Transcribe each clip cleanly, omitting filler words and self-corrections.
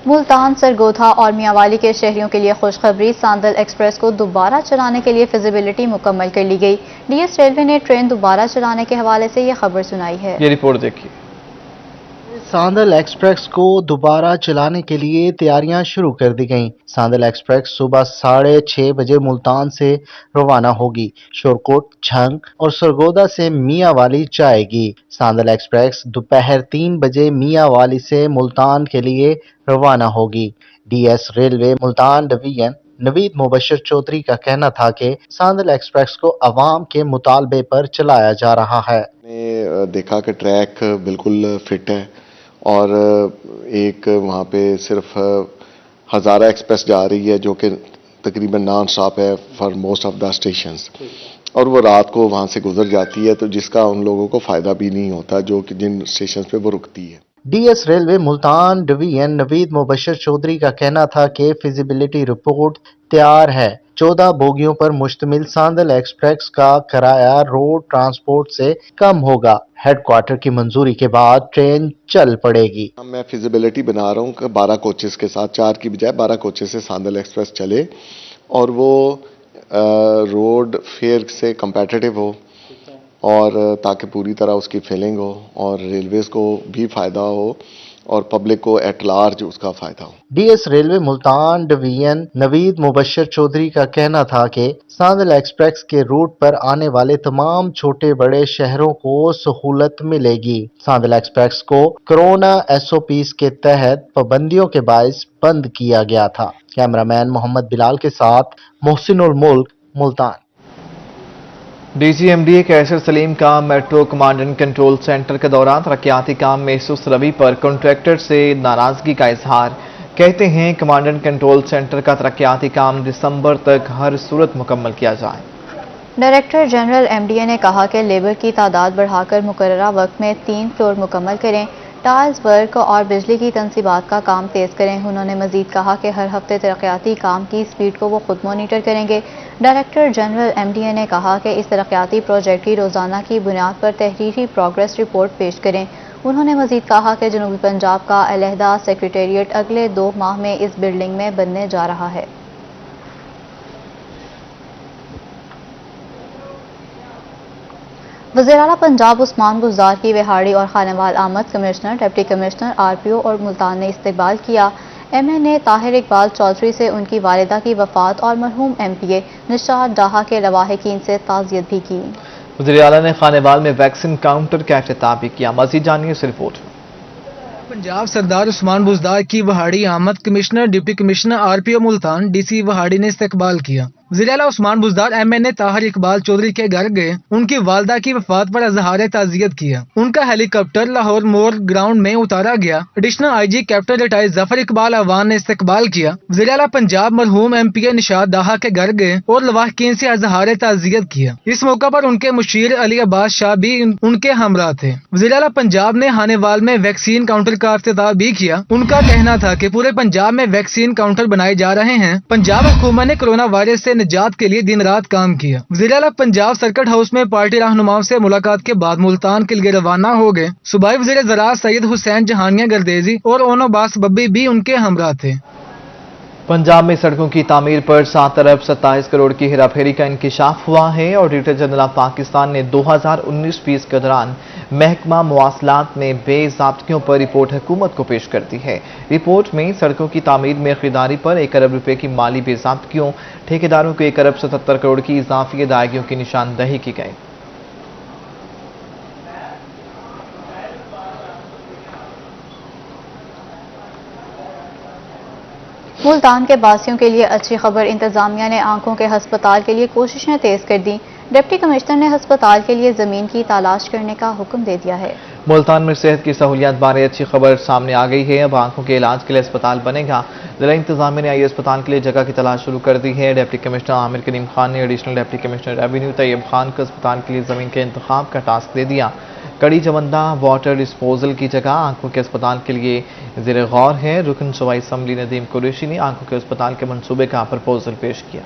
ملتان، سرگودا اور میاں کے شہریوں کے لیے خوشخبری، ساندل ایکسپریس کو دوبارہ چلانے کے لیے فیزیبلٹی مکمل کر لی گئی۔ ڈی ایس ریلوے نے ٹرین دوبارہ چلانے کے حوالے سے یہ خبر سنائی ہے۔ یہ رپورٹ دیکھیے۔ ساندل ایکسپریس کو دوبارہ چلانے کے لیے تیاریاں شروع کر دی گئیں۔ ساندل ایکسپریس صبح 6:30 بجے ملتان سے روانہ ہوگی، شورکوٹ، جھنگ اور سرگودا سے میاں والی جائے گی۔ ساندل ایکسپریس دوپہر 3 بجے میاں والی سے ملتان کے لیے روانہ ہوگی۔ D S railway Multan division Naveed Mubashir Chaudhry کا کہنا تھا کہ ساندل ایکسپریس کو عوام کے مطالبے پر چلایا جا رہا ہے۔ میں نے دیکھا کہ ٹریک بالکل فٹ ہے اور ایک وہاں پہ صرف ہزارہ ایکسپریس جا رہی ہے جو کہ تقریباً نان اسٹاپ ہے for most of the stations, اور وہ رات کو وہاں سے گزر جاتی ہے، تو جس کا ان لوگوں کو فائدہ بھی نہیں ہوتا جو کہ جن اسٹیشنز پہ وہ رکتی ہے۔ D S railway Multan division Naveed Mubashir Chaudhry کا کہنا تھا کہ فیزیبلٹی رپورٹ تیار ہے۔ 14 بوگیوں پر مشتمل ساندل ایکسپریس کا کرایہ روڈ ٹرانسپورٹ سے کم ہوگا۔ ہیڈ کوارٹر کی منظوری کے بعد ٹرین چل پڑے گی۔ میں فیزیبلٹی بنا رہا ہوں کہ 12 کوچز کے ساتھ، 4 کی بجائے 12 کوچز سے ساندل ایکسپریس چلے اور وہ روڈ فیئر سے کمپیٹیٹیو ہو، اور تاکہ پوری طرح اس کی فیلنگ ہو اور ریلویز کو بھی فائدہ ہو اور پبلک کو ایٹ لارج اس کا فائدہ ہو۔ D S railway Multan division Naveed Mubashir Chaudhry کا کہنا تھا کہ ساندل ایکسپریس کے روٹ پر آنے والے تمام چھوٹے بڑے شہروں کو سہولت ملے گی۔ ساندل ایکسپریس کو کورونا ایس او پیز کے تحت پابندیوں کے باعث بند کیا گیا تھا۔ کیمرامین محمد بلال کے ساتھ Mohsin ul Mulk, Multan. D C M D A Qaiser Saleem کا metro command and control centre کے دوران ترقیاتی کام میں سست روی پر کنٹریکٹر سے ناراضگی کا اظہار۔ کہتے ہیں کمانڈ اینڈ کنٹرول سینٹر کا ترقیاتی کام دسمبر تک ہر صورت مکمل کیا جائے۔ Director general M D A نے کہا کہ لیبر کی تعداد بڑھا کر مقررہ وقت میں 3 فلور مکمل کریں، ٹائلز ورک اور بجلی کی تنصیبات کا کام تیز کریں۔ انہوں نے مزید کہا کہ ہر ہفتے ترقیاتی کام کی سپیڈ کو وہ خود مانیٹر کریں گے۔ Director general M D A نے کہا کہ اس ترقیاتی پروجیکٹ کی روزانہ کی بنیاد پر تحریری پروگریس رپورٹ پیش کریں۔ انہوں نے مزید کہا کہ جنوبی پنجاب کا علیحدہ سیکریٹریٹ اگلے 2 ماہ میں اس بلڈنگ میں بننے جا رہا ہے۔ وزیراعلیٰ پنجاب عثمان بزدار کی وہاڑی اور خانوال آمد commissioner, deputy commissioner R P O اور ملتان نے استقبال کیا۔ M N A Tahir Iqbal Chaudhry سے ان کی والدہ کی وفات اور مرحوم ایم پی اے نشاد ڈاہا کے لواحقین سے تعزیت بھی کی۔ وزیراعلیٰ نے خانوال میں ویکسین کاؤنٹر کا افتتاح بھی کیا۔ مزید جانیے اس رپورٹ میں۔ پنجاب سردار عثمان بزدار کی وہاڑی آمد commissioner, deputy commissioner R P O Multan D C Vehari نے استقبال کیا۔ وزیراعلیٰ Usman Buzdar M N A Tahir Iqbal Chaudhry کے گھر گئے، ان کی والدہ کی وفات پر اظہار تعزیت کیا۔ ان کا ہیلی کاپٹر لاہور مور گراؤنڈ میں اتارا گیا۔ Additional I G captain retired Zafar Iqbal Awan نے استقبال کیا۔ وزیراعلیٰ پنجاب مرحوم ایم پی اے نشاد ڈاہا کے گھر گئے اور لواحقین سے اظہار تعزیت کیا۔ اس موقع پر ان کے مشیر علی عباس شاہ بھی ان کے ہمراہ تھے۔ وزیراعلیٰ پنجاب نے ہانیوال میں ویکسین کاؤنٹر کا افتتاح بھی کیا۔ ان کا کہنا تھا کہ پورے پنجاب میں ویکسین کاؤنٹر بنائے جا رہے ہیں۔ پنجاب حکومت نے کورونا وائرس سے نجات کے لیے دن رات کام کیا۔ وزیراعلیٰ پنجاب سرکٹ ہاؤس میں پارٹی رہنماؤں سے ملاقات کے بعد ملتان کے لیے روانہ ہو گئے۔ صوبائی وزیر زراعت سید حسین جہانیہ گردیزی اور اونو باس ببی بھی ان کے ہمراہ تھے۔ پنجاب میں سڑکوں کی تعمیر پر 7 ارب 27 کروڑ کی ہیرا پھیری کا انکشاف ہوا ہے۔ آڈیٹر جنرل آف پاکستان نے 2019-20 کے دوران محکمہ مواصلات میں بے ضابطگیوں پر رپورٹ حکومت کو پیش کر دی ہے۔ رپورٹ میں سڑکوں کی تعمیر میں خریداری پر 1 ارب روپے کی مالی بے ضابطگیوں، ٹھیکیداروں کو 1 ارب 77 کروڑ کی اضافی ادائیگیوں کی نشاندہی کی گئی۔ ملتان کے باسیوں کے لیے اچھی خبر، انتظامیہ نے آنکھوں کے ہسپتال کے لیے کوششیں تیز کر دیں۔ ڈپٹی کمشنر نے ہسپتال کے لیے زمین کی تلاش کرنے کا حکم دے دیا ہے۔ ملتان میں صحت کی سہولیات بارے اچھی خبر سامنے آ گئی ہے۔ اب آنکھوں کے علاج کے لیے اسپتال بنے گا۔ ضلع انتظامیہ نے آئی اسپتال کے لیے جگہ کی تلاش شروع کر دی ہے۔ ڈپٹی کمشنر عامر کریم خان نے ایڈیشنل ڈپٹی کمشنر ریونیو طیب خان کو اسپتال کے لیے زمین کے انتخاب کا ٹاسک دے دیا۔ کڑی جوندہ واٹر ڈسپوزل کی جگہ آنکھوں کے اسپتال کے لیے زیر غور ہے۔ رکن صوبائی اسمبلی ندیم قریشی نے آنکھوں کے اسپتال کے منصوبے کا پرپوزل پیش کیا۔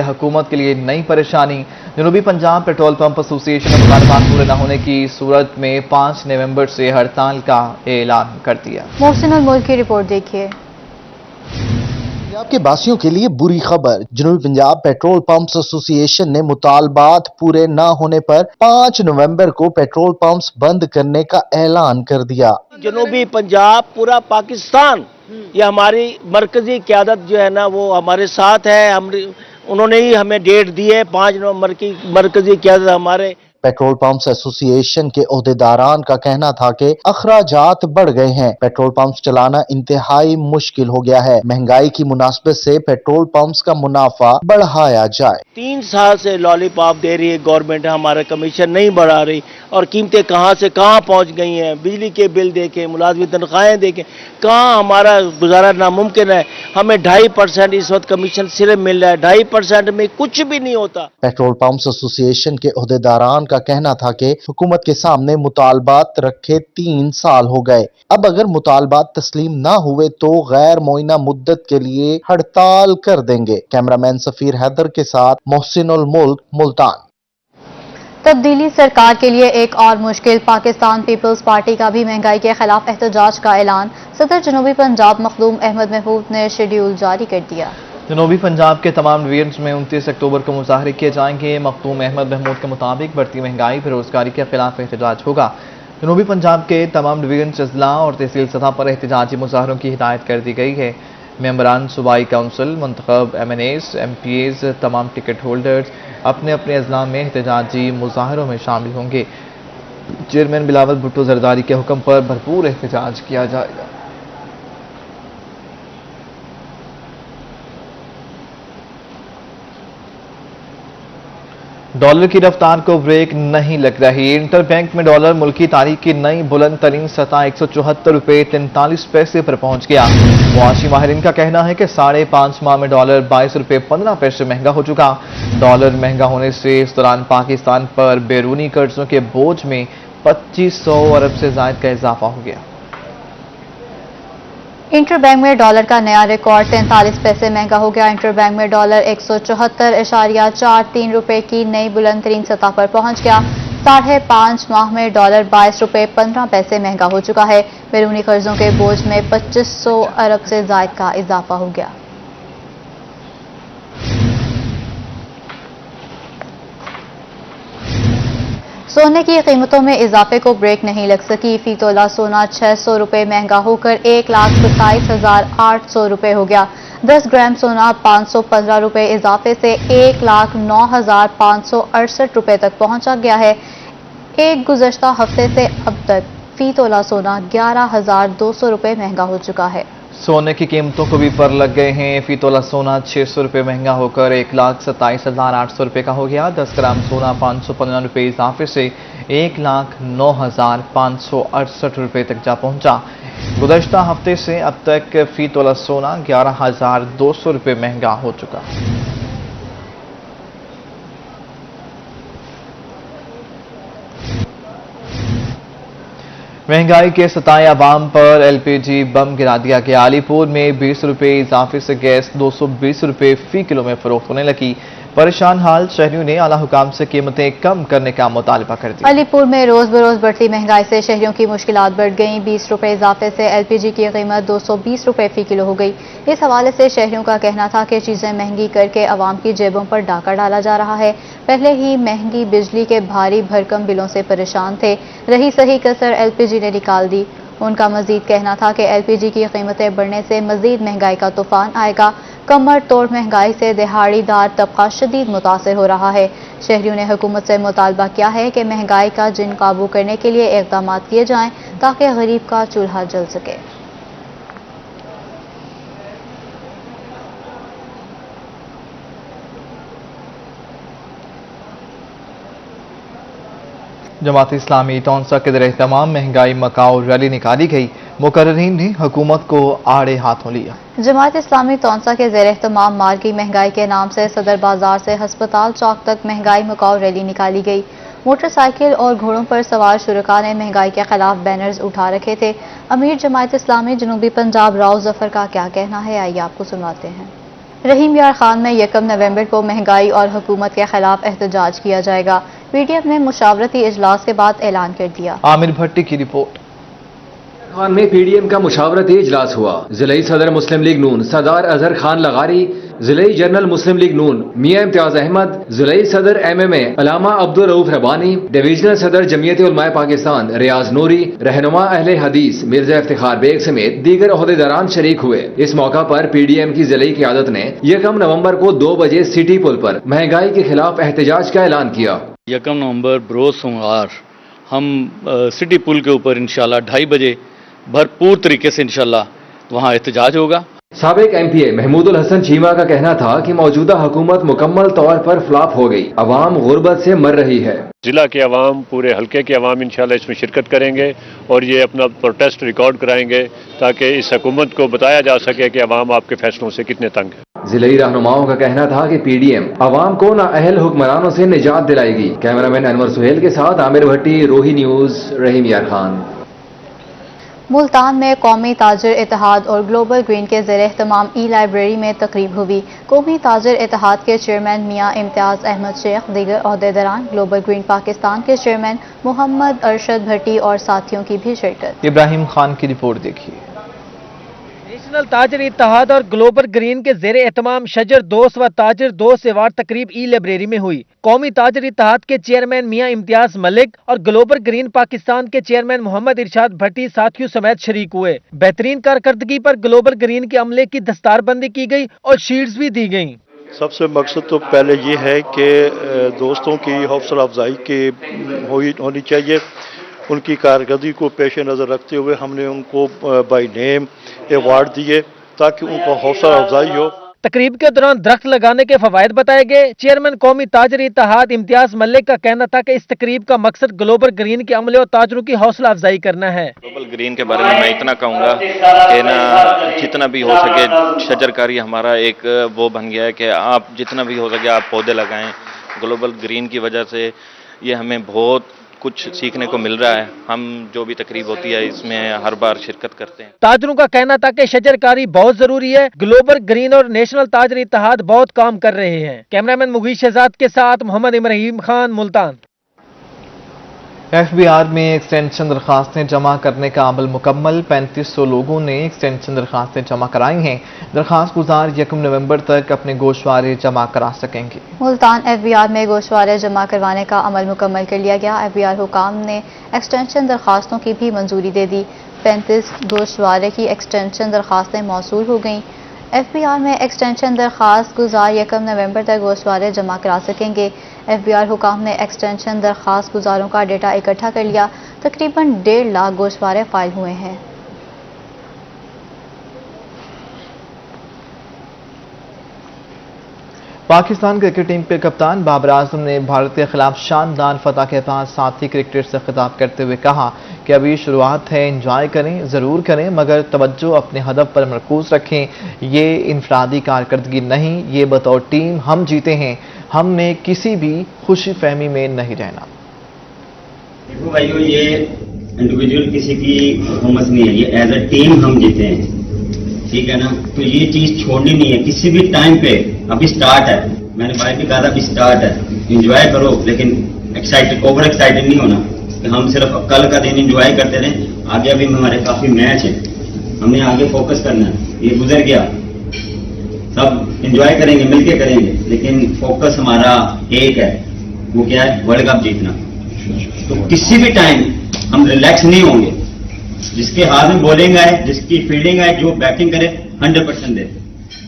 حکومت کے لیے نئی پریشانی، جنوبی پنجاب پیٹرول پمپ ایسوسی ایشن نے مطالبات پورے نہ ہونے کی صورت میں 5 نومبر سے ہڑتال کا اعلان کر دیا۔ محسن الملک کی رپورٹ دیکھیے۔ पंजाब के बासियों के लिए बुरी खबर। जनूबी पंजाब पेट्रोल पंप्स एसोसिएशन ने मुतालबात पूरे न होने पर 5 नवंबर को पेट्रोल पंप्स बंद करने का ऐलान कर दिया। जनूबी पंजाब पूरा पाकिस्तान, ये हमारी मरकजी क़यादत जो है ना वो हमारे साथ है। उन्होंने ही हमें डेट दी है 5 नवंबर की। मरकजी क़यादत हमारे पेट्रोल पंप्स एसोसिएशन के ओहदेदारान का कहना था कि अखराजात बढ़ गए हैं, पेट्रोल पंप्स चलाना इंतहाई मुश्किल हो गया है। महंगाई की मुनासबत से पेट्रोल पंप्स का मुनाफा बढ़ाया जाए। 3 साल से लॉलीपॉप दे रही है गवर्नमेंट, हमारा कमीशन नहीं बढ़ा रही और कीमतें कहां से कहां पहुंच गई हैं। बिजली के बिल देखें, मुलाजमी तनख्वाहें देखें, कहां हमारा गुजारा नामुमकिन है। हमें 2.5% इस वक्त कमीशन सिर्फ मिल रहा है, 2.5% में कुछ भी नहीं होता। पेट्रोल पंप्स एसोसिएशन के ओहदेदारान का कहना था कि हुकूमत के सामने मुतालबात रखे 3 साल हो गए। अब अगर मुतालबात तस्लीम ना हुए तो गैर मुअय्यना मुद्दत के लिए हड़ताल कर देंगे। कैमरामैन सफीर हैदर के साथ मोहसिन उल मुल्क, मुल्तान। तब्दीली सरकार के लिए एक और मुश्किल। पाकिस्तान पीपल्स पार्टी का भी महंगाई के खिलाफ एहतजाज का ऐलान। सदर जनूबी पंजाब मखदूम अहमद महमूद ने शेड्यूल जारी कर दिया। जनूबी पंजाब के तमाम डिवीजन्स में 29 अक्टूबर को मुजाहरे किए जाएंगे। मखदूम अहमद महमूद के मुताबिक बढ़ती महंगाई बेरोजगारी के खिलाफ एहतजाज होगा। जनूबी पंजाब के तमाम डिवीजन, अजला और तहसील सतह पर एहतजाजी मुजाहरों की हिदायत कर दी गई है। मेंबरान सूबाई काउंसिल, मुंतखब MNAs, MPAs, तमाम टिकट होल्डर्स अपने अपने अजला में एहतजाजी मुजाहरों में शामिल होंगे। चेयरमैन बिलावल भुट्टो जरदारी के हुक्म पर भरपूर एहतजाज किया जाएगा। डॉलर की रफ्तार को ब्रेक नहीं लग रही। इंटर बैंक में डॉलर मुल्की तारीख की नई बुलंद तरीन सतह 174 रुपये 43 पैसे पर पहुंच गया। मुआशी माहिरीन का कहना है कि 5.5 माह में डॉलर 22 रुपये 15 पैसे महंगा हो चुका। डॉलर महंगा होने से इस दौरान पाकिस्तान पर बैरूनी कर्जों के बोझ में 2500 अरब से ज्यादा का इजाफा हो गया। इंटर बैंक में डॉलर का नया रिकॉर्ड 43 पैसे महंगा हो गया। इंटर बैंक में डॉलर 174.43 रुपए की नई बुलंद तरीन सतह पर पहुंच गया। 5.5 माह में डॉलर 22 रुपए 15 पैसे महंगा हो चुका है। बैरूनी कर्जों के बोझ में 2500 अरब से ज्यादा का इजाफा हो गया। सोने की कीमतों में इजाफे को ब्रेक नहीं लग सकी। फी तोला सोना 600 रुपए महंगा होकर 1,27,800 रुपए हो गया। 10 ग्राम सोना 515 रुपए इजाफे से 1,09,568 रुपए तक पहुंचा गया है। एक गुज़श्ता हफ्ते से अब तक फी तोला सोना 11,200 रुपए महंगा हो चुका है। सोने की कीमतों को भी पर लग गए हैं। फी तोला सोना 600 रुपये महंगा होकर 1,27,800 रुपये का हो गया। 10 ग्राम सोना 515 रुपये इजाफे से 1,09,568 रुपये तक जा पहुंचा। गुज़श्ता हफ्ते से अब तक फी तोला सोना 11,200 रुपये महंगा हो चुका। महंगाई के सताए अवाम पर LPG बम गिरा दिया गया। अलीपुर में 20 रुपये इजाफे से गैस 220 रुपये फी किलो में फरोख्त होने लगी। परेशान हाल शहरियों ने आला हुकाम से कीमतें कम करने का मुतालबा कर दिया। अलीपुर में रोज बरोज बढ़ती महंगाई से शहरियों की मुश्किलात बढ़ गईं। 20 रुपए इजाफे से LPG की कीमत 220 रुपए फी किलो हो गई। इस हवाले से शहरियों का कहना था कि चीजें महंगी करके अवाम की जेबों पर डाका डाला जा रहा है। पहले ही महंगी बिजली के भारी भरकम बिलों से परेशान थे, रही सही कसर LPG ने निकाल दी। उनका मजीद कहना था कि LPG की कीमतें बढ़ने से मजीद महंगाई का तूफान आएगा। कमर तोड़ महंगाई से दिहाड़ीदार तबका शदीद मुतासिर हो रहा है। शहरियों ने हुकूमत से मुतालबा किया है कि महंगाई का जिन काबू करने के लिए इक़दाम किए जाएं ताकि गरीब का चूल्हा जल सके। जमात इस्लामी तौंसा के ज़ेर-ए-एहतमाम महंगाई मकाऊ रैली निकाली गई। मुकर्ररीन ने हुकूमत को आड़े हाथों लिया। जमात इस्लामी तौंसा के ज़ेर-ए-एहतमाम मार्गी महंगाई के नाम से सदर बाजार से हस्पताल चौक तक महंगाई मकाऊ रैली निकाली गई। मोटरसाइकिल और घोड़ों पर सवार शुरका ने महंगाई के खिलाफ बैनर्स उठा रखे थे। अमीर जमात इस्लामी जनूबी पंजाब राव जफर का क्या कहना है, आइए आपको सुनाते हैं। रहीम यार खान में 1 नवंबर को महंगाई और हुकूमत के खिलाफ एहतजाज किया जाएगा। PDM ने मुशावरती इजलास के बाद ऐलान कर दिया। आमिर भट्टी की रिपोर्ट। खान में पीडीएम का मुशावरती इजलास हुआ। जिले सदर मुस्लिम लीग नून सरदार अजहर खान लगारी, जिले जनरल मुस्लिम लीग नून मियां इम्तियाज अहमद, जिले सदर एमएमए अलामा अब्दुल रऊफ रबानी, डिवीजनल सदर जमीयत उलमाए पाकिस्तान रियाज नूरी, रहनुमा अहले हदीस मिर्जा इफ्तिखार बेग समेत दीगर ओहदेदारान शरीक हुए। इस मौका पर पीडीएम की जिले क़यादत ने 1 नवंबर को 2 बजे सिटी पुल पर महंगाई के खिलाफ एहतजाज का ऐलान किया। 1 नवंबर बरोज सोमवार हम सिटी पुल के ऊपर इंशाल्लाह 2:30 बजे भरपूर तरीके से इंशाल्लाह वहाँ एहतजाज होगा। साबिक एमपीए महमूदुल हसन चीमा का कहना था कि मौजूदा हुकूमत मुकम्मल तौर पर फ्लॉप हो गई, अवाम गुर्बत से मर रही है। जिला के अवाम, पूरे हलके के अवाम इंशाल्लाह इसमें शिरकत करेंगे और ये अपना प्रोटेस्ट रिकॉर्ड कराएंगे ताकि इस हुकूमत को बताया जा सके कि अवाम आपके फैसलों से कितने तंग है। जिले रहनुमाओं का कहना था कि पीडीएम अवाम को नाअहल हुक्मरानों से निजात दिलाएगी। कैमरामैन अनवर सुहेल के साथ आमिर भट्टी, रोही न्यूज, रहीम यार खान। मुल्तान में कौमी ताजर इत्तेहाद और ग्लोबल ग्रीन के ज़ेर एहतमाम ई लाइब्रेरी में तकरीब हुई। कौमी ताजर इत्तेहाद के चेयरमैन मियां इम्तियाज अहमद शेख, दीगर ओहदेदारान, ग्लोबल ग्रीन पाकिस्तान के चेयरमैन मोहम्मद अरशद भट्टी और साथियों की भी शिरकत। इब्राहिम खान की रिपोर्ट देखिए। नेशनल ताजर इत्तेहाद और ग्लोबल ग्रीन के ज़ेर एहतमाम शजर दोस्त व ताजर दोस्त अवार्ड तकरीब ई लाइब्रेरी में हुई। कौमी ताजर इत्तेहाद के चेयरमैन मियां इम्तियाज मलिक और ग्लोबल ग्रीन पाकिस्तान के चेयरमैन मोहम्मद इरशाद भट्टी साथियों समेत शरीक हुए। बेहतरीन कारकर्दगी पर ग्लोबल ग्रीन के अमले की दस्तारबंदी की गई और शील्ड्स भी दी गई। सबसे मकसद तो पहले ये है कि दोस्तों की हौसला अफजाई की होनी चाहिए। उनकी कारकर्दगी को पेश नज़र रखते हुए हमने उनको बाई नेम अवार्ड दिए ताकि उनको हौसला अफजाई हो। तकरीब के दौरान दरख्त लगाने के फवायद बताए गए। चेयरमैन कौमी ताजर इत्तेहाद इम्तियाज मलिक का कहना था कि इस तकरीब का मकसद ग्लोबल ग्रीन के अमले और ताजरों की हौसला अफजाई करना है। ग्लोबल ग्रीन के बारे में मैं इतना कहूँगा कि ना जितना भी हो सके शजरकारी हमारा एक वो बन गया है कि आप जितना भी हो सके आप पौधे लगाएं। ग्लोबल ग्रीन की वजह से ये हमें बहुत कुछ सीखने को मिल रहा है। हम जो भी तकरीब होती है इसमें हर बार शिरकत करते हैं। ताजरों का कहना था कि शजरकारी बहुत जरूरी है। ग्लोबल ग्रीन और नेशनल ताजर इत्तेहाद बहुत काम कर रहे हैं। कैमरामैन मुगीश शहजाद के साथ मोहम्मद इब्राहिम खान, मुल्तान। एफबीआर में एक्सटेंशन दरखास्तें जमा करने का अमल मुकम्मल। 3500 लोगों ने एक्सटेंशन दरखास्तें जमा कराई हैं। दरखास्त गुजार 1 नवंबर तक अपने गोशवारे जमा करा सकेंगे। मुल्तान एफबीआर में गोशवारे जमा करवाने का अमल मुकम्मल कर लिया गया। एफबीआर हुकाम ने एक्सटेंशन दरखास्तों की भी मंजूरी दे दी। 35 गोशवारे की एक्सटेंशन दरखास्तें मौसूल हो गईं। एफबीआर में एक्सटेंशन दरखास्त गुजार 1 नवंबर तक गोशवारे जमा करा सकेंगे। एफबीआर हुकाम ने एक्सटेंशन दरखास्त गुजारों का डेटा इकट्ठा कर लिया। तकरीबन 1.5 लाख गोशवारे फाइल हुए हैं। पाकिस्तान क्रिकेट टीम के कप्तान बाबर आजम ने भारत के खिलाफ शानदार फतह के बाद साथी क्रिकेटर से खिताब करते हुए कहा कि अभी शुरुआत है, एंजॉय करें, ज़रूर करें, मगर तवज्जो अपने हदफ पर मरकूज रखें। ये इनफरादी कारकर्दगी नहीं, ये बतौर टीम हम जीते हैं। हमने किसी भी खुशी फहमी में नहीं रहना। देखो भाइयों, ये इंडिविजुअल किसी की परफॉर्मेंस नहीं है, ये एज अ टीम हम जीते हैं, ठीक है ना। तो ये चीज छोड़नी नहीं है किसी भी टाइम पे। अभी स्टार्ट है, मैंने भाई भी कहा था अभी स्टार्ट है, एंजॉय करो, लेकिन एक्साइटेड, ओवर एक्साइटेड नहीं होना कि हम सिर्फ कल का दिन एंजॉय करते रहे। आगे अभी हमारे काफी मैच है, हमने आगे फोकस करना है। ये गुजर गया, सब एंजॉय करेंगे, मिलके करेंगे, लेकिन फोकस हमारा एक है, वो क्या है, वर्ल्ड कप जीतना। तो किसी भी टाइम हम रिलैक्स नहीं होंगे। जिसके हाथ में बॉलिंग आए, जिसकी फील्डिंग आए, जो बैटिंग करे 100% दे।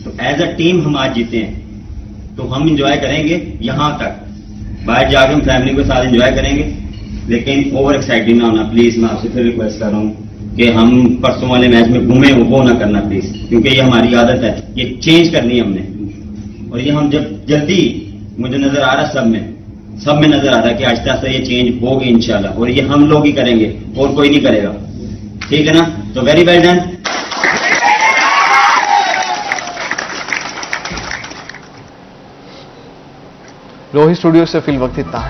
तो एज अ टीम हम आज जीते हैं, तो हम एंजॉय करेंगे यहाँ तक। बाहर जाकर हम फैमिली के साथ एंजॉय करेंगे, लेकिन ओवर एक्साइटेड ना होना प्लीज। मैं आपसे फिर रिक्वेस्ट कर रहा हूँ कि हम परसों वाले मैच में घूमे वो ना करना प्लीज, क्योंकि ये हमारी आदत है, ये चेंज करनी है हमने। और ये हम जब जल्दी, मुझे नजर आ रहा सब में नजर आ रहा है कि आहिस्ता आहिस्ता ये चेंज होगी इंशाल्लाह, और ये हम लोग ही करेंगे और कोई नहीं करेगा, ठीक है ना। तो वेरी वेल डन। रोही स्टूडियो से फिल वक्त इतना है।